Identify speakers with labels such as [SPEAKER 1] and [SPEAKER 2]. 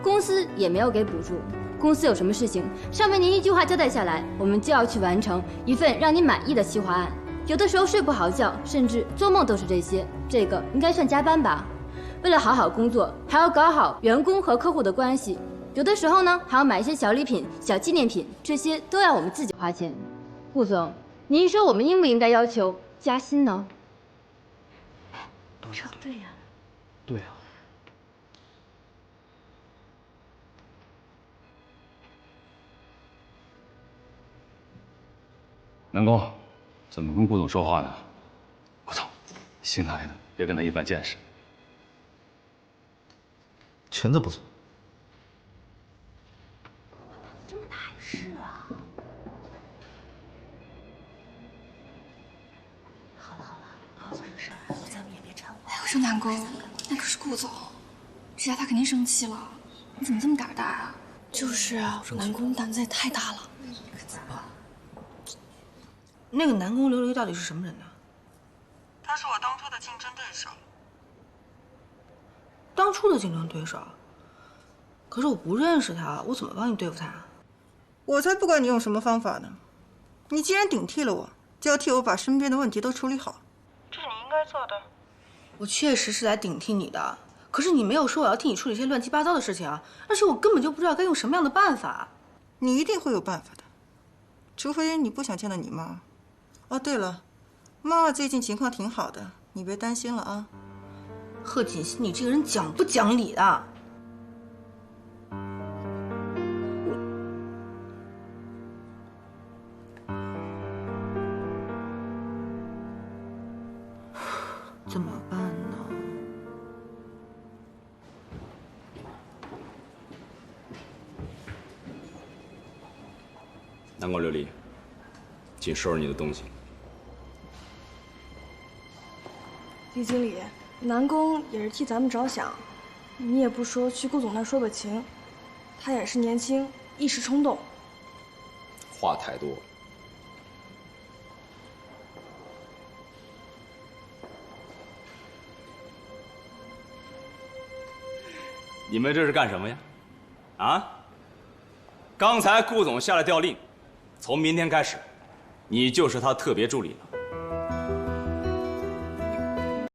[SPEAKER 1] 公司也没有给补助。公司有什么事情，上面您一句话交代下来，我们就要去完成一份让您满意的企划案。有的时候睡不好觉，甚至做梦都是这些，这个应该算加班吧？为了好好工作，还要搞好员工和客户的关系。有的时候呢，还要买一些小礼品、小纪念品，这些都要我们自己花钱。顾总，您说我们应不应该要求加薪呢？
[SPEAKER 2] 说的对呀。
[SPEAKER 3] 对啊。南宫，怎么跟顾总说话呢？顾总，新来的，别跟他一般见识。
[SPEAKER 4] 裙子不错。
[SPEAKER 2] 这么大一事啊！好了好了，好这事儿，咱们也别掺和。
[SPEAKER 5] 哎，我说南宫，那可是顾总，这下他肯定生气了。你怎么这么胆大啊？就是啊，南宫胆子也太大了。
[SPEAKER 2] 可怎么办？
[SPEAKER 6] 那个南宫琉璃到底是什么人呢？
[SPEAKER 7] 他是我当初的竞争对手。
[SPEAKER 6] 当初的竞争对手？可是我不认识他，我怎么帮你对付他啊？
[SPEAKER 7] 我才不管你用什么方法呢！你既然顶替了我，就要替我把身边的问题都处理好，这是你应该做的。
[SPEAKER 6] 我确实是来顶替你的，可是你没有说我要替你处理一些乱七八糟的事情啊，而且我根本就不知道该用什么样的办法。
[SPEAKER 7] 你一定会有办法的，除非你不想见到你妈。哦，对了，妈妈最近情况挺好的，你别担心了啊。
[SPEAKER 6] 贺锦熙，你这个人讲不讲理的？怎么办呢？
[SPEAKER 8] 南宫琉璃，请收拾你的东西。
[SPEAKER 5] 李经理，南宫也是替咱们着想，你也不说去顾总那儿说个情，他也是年轻，一时冲动。
[SPEAKER 8] 话太多。你们这是干什么呀？啊？刚才顾总下了调令，从明天开始，你就是他特别助理了。